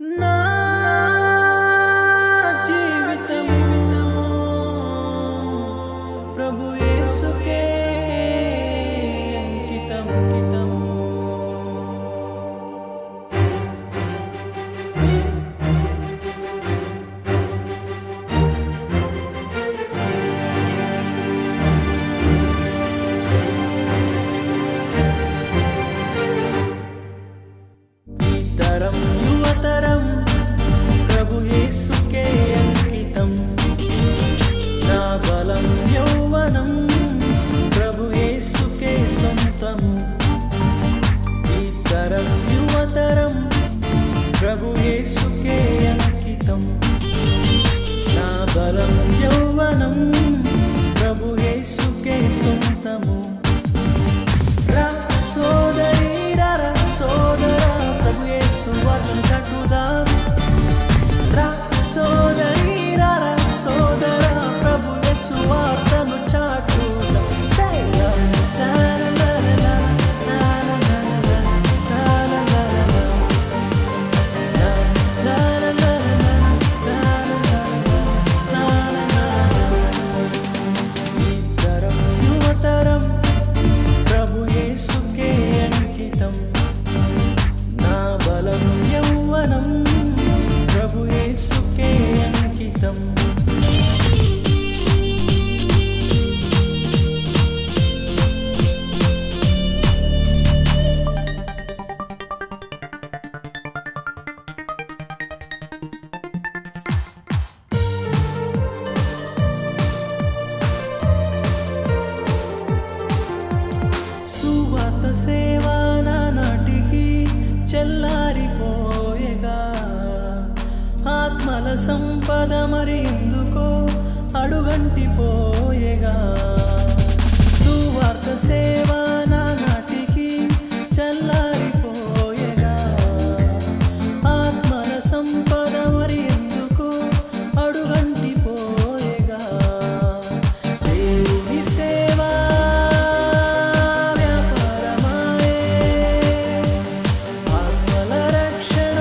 నా జీవితం ప్రభు యేసుకే అంకితం తరం యువతరం ప్రభు యేసుకే అంకితం నా బలం యౌవనం ప్రభు యేసుకే సొంతము ఈ తరం యువతరం ప్రభు యేసుకే అంకితం నా బలం యౌవనం ప్రభు యేసుకే సొంతము రా సోదరి రా సోదర ప్రభు యేసు వచనం కట్టుదాం రా సోదరి రా సోదర ప్రభు యేసు వార్తను చాటుదాం ఈ తరం యువతరం ప్రభు యేసుకే అంకితం నా బలం యౌవనం ప్రభు యేసుకే అంకితం సువార్త సేవ నాటికి చెల్లారిపోయేగా ఆత్మల సంపద మరి ఎందుకో అడుగంటిపోయేగా సువార్త సేవ నాటికి చెల్లారిపోయేగా ఆత్మల సంపద మరి ఎందుకో అడుగంటిపోయేగా దేవుని సేవ వ్యాపారమాయే ఆత్మల రక్షణ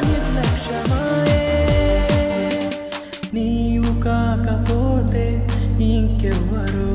నిర్లక్ష్యమాయే నీవు కాకపోతే ఇంకెవ్వరు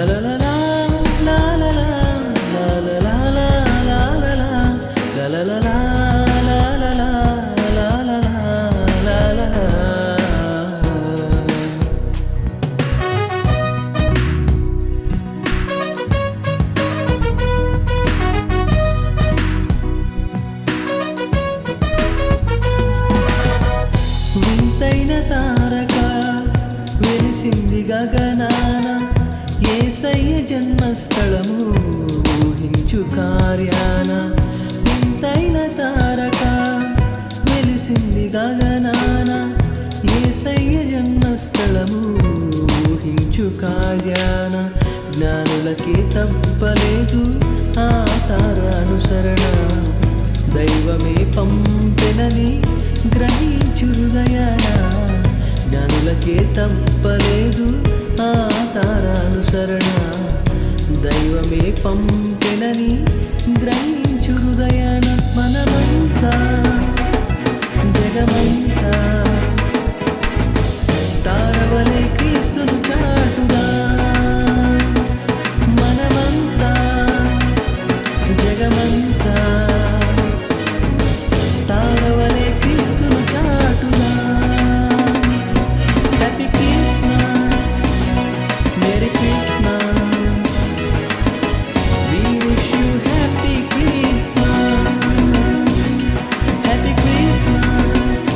la la la la la la la la la la la la la la la la la వింతైన తారక వెలిసింది గగనాన యేసయ్య జన్మస్థలము ఊహించు కార్యాన వింతైన తారక వెలిసింది గగనాన యేసయ్య జన్మస్థలము ఊహించు కార్యాన జ్ఞానులకి తప్పలేదు ఆ తార అనుసరణ దైవమే పంపెనని గ్రహించు హృదయాన జ్ఞానులకే తప్పలేదు ఆ తార అనుసరణ దైవమే పంపెనని గ్రహించు హృదయాన మనమంతా జగమంతా తారవలే క్రీస్తును చాటుదా మనమంతా జగమంతా తారవలే క్రీస్తును చాటుదా happy Christmas merry Christmas we wish you happy Christmas happy Christmas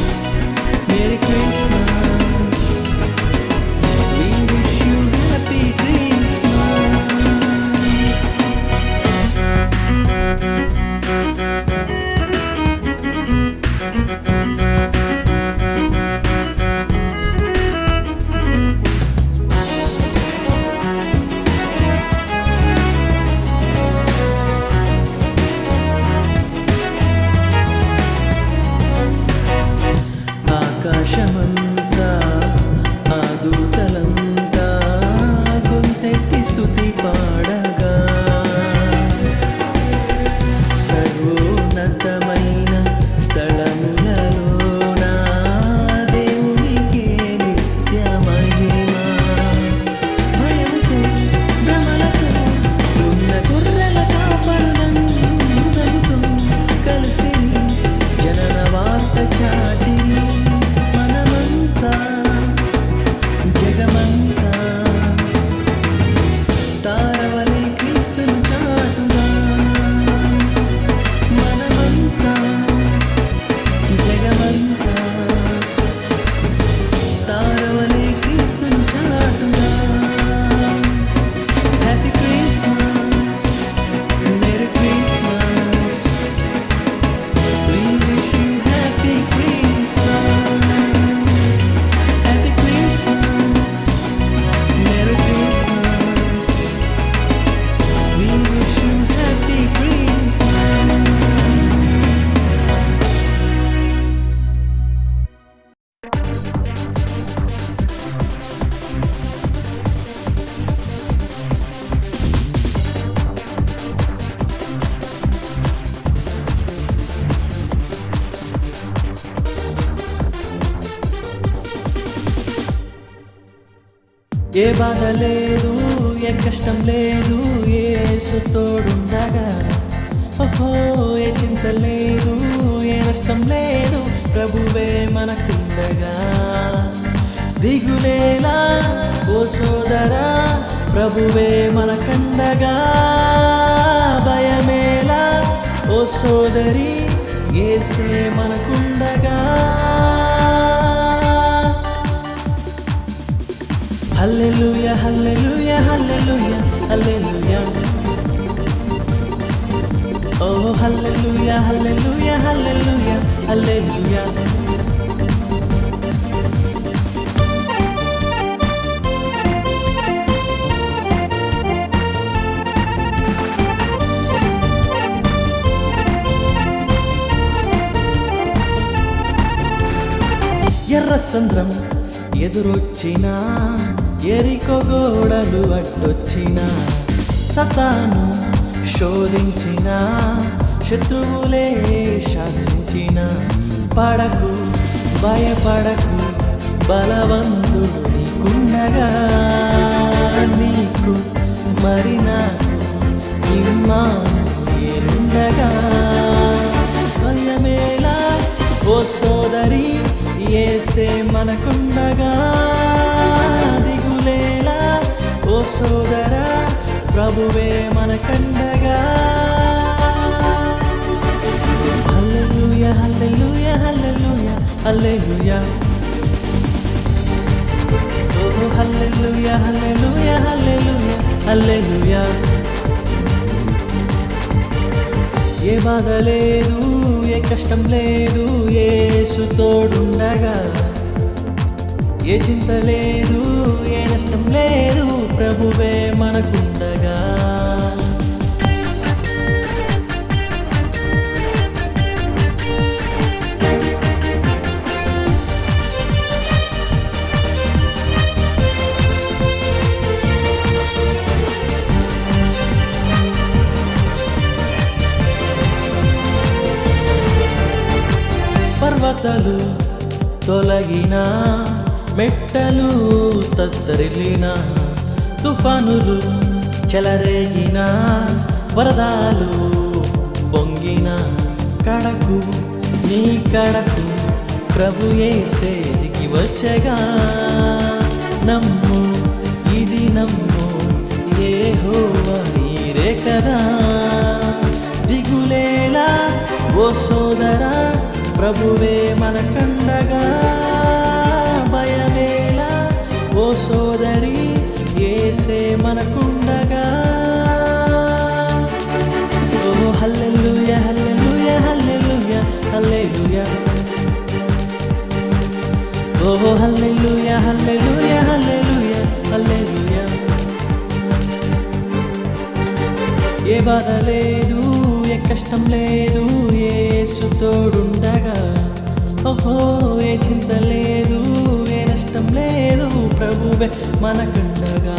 merry Christmas we wish you happy Christmas ఆకాశమంతా ఆ దూతలంతా గొంతెత్తి స్తుతి పాడగా సర్వోన్నతమైన స్థలములలోన దేవునికే నిత్య మహిమ భయముతో భ్రమలతో ఉన్న గొర్రెల కాపరులందరితో కలిసి జనన వార్త చాటిరి మనమంతా జగమంతా తారవలే క్రీస్తును చాటుదా మనమంతా జగమంతా తారవలే క్రీస్తును చాటుదా happy Christmas merry Christmas we wish you happy Christmas happy Christmas merry Christmas we wish you happy Christmas ఏ బాధ లేదు ఏ కష్టం లేదు యేసు తోడుండగా ఓహో ఏ చింత లేదు ఏ నష్టం లేదు ప్రభువే మనకుండగా దిగులేలా ఓ సోదరా ప్రభువే మనకండగా భయమేలా ఓ సోదరి యేసే మనకుండగా హల్లెలూయా హల్లెలూయా హల్లెలూయా హల్లెలూయా ఓ హల్లెలూయా హల్లెలూయా హల్లెలూయా హల్లెలూయా ఎర్ర సంద్రం ఎదురొచ్చినా ఎరికో గోడలు అడ్డొచ్చినా సతాను శోధించిన శత్రువులే శాసించిన పడకు భయపడకు బలవంతుడు నీకుండగా నీకు మరి నాకు ఇమ్మానుయేలుండగా భయమేలా ఓ సోదరి యేసే మనకుండగా దిగులేలా ఓ సోదరా ప్రభువే మనకండగా హల్లెలూయా హల్లెలూయా హల్లెలూయా హల్లెలూయా ఓ హల్లెలూయా హల్లెలూయా హల్లెలూయా హల్లెలూయా ఏ బాధ లేదు ఏ కష్టం లేదు యేసు తోడుండగా ఏ చింత లేదు ఏ నష్టం లేదు ప్రభువే మనకుండగా పర్వతాలు తొలగిన మెట్టలు తత్తరిల్లిన తుఫానులు చెలరేగిన వరదాలు పొంగిన కడకు నీ కడకు ప్రభు యేసే దిగి వచ్చగా నమ్ము ఇది నమ్ము యెహోవా నీరే కదా దిగులేలా ఓ సోదరా ప్రభువే మనకండగా భయమేలా ఓ సోదరి యేసే మనకుండగా ఓ హల్లెలూయా హల్లెలూయా హల్లెలూయా హల్లెలూయా ఓ హల్లెలూయా హల్లెలూయా హల్లెలూయా హల్లెలూయా ఏ బాధ లేదు ఏ కష్టం లేదు యేసు తోడుండగా ఓహో ఏ చింత లేదు ఏ నష్టం లేదు ప్రభువే మనకుండగా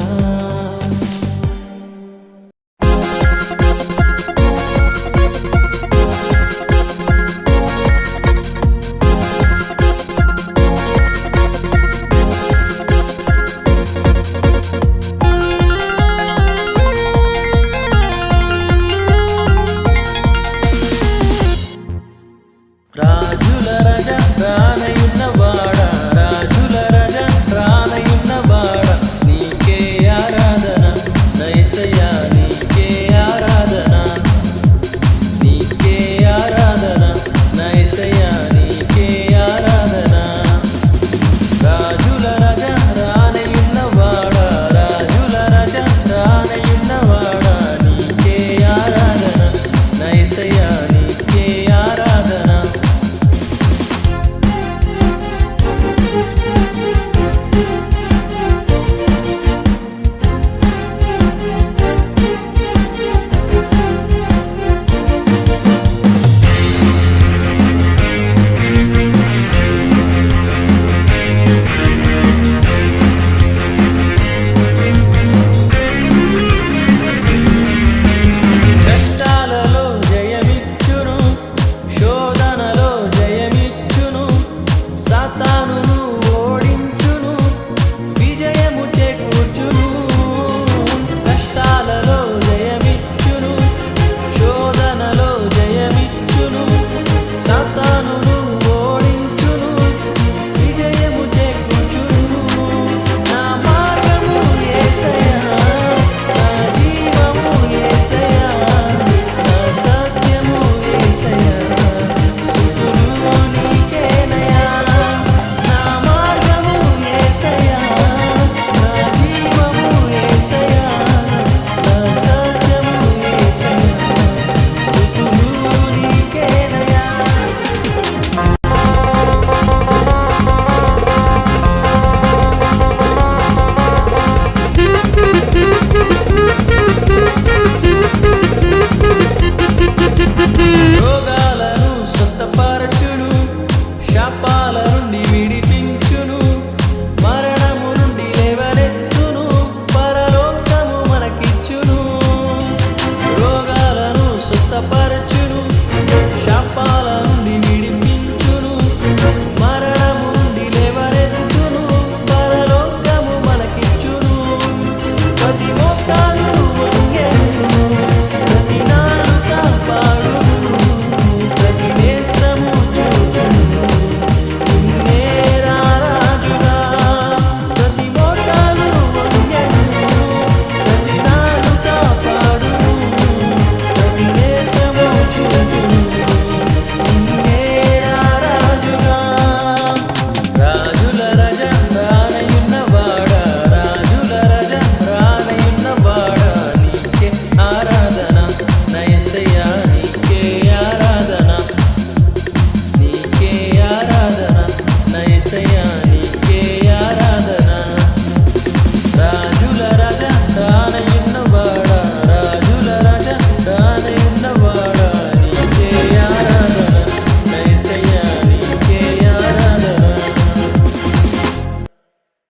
రాజుల రాజా రానయున్నవాడా రాజుల రాజా రానయున్నవాడా నీకే ఆరాధన యేసయ్యా నీకే ఆరాధన నీకే ఆరాధన యేసయ్యా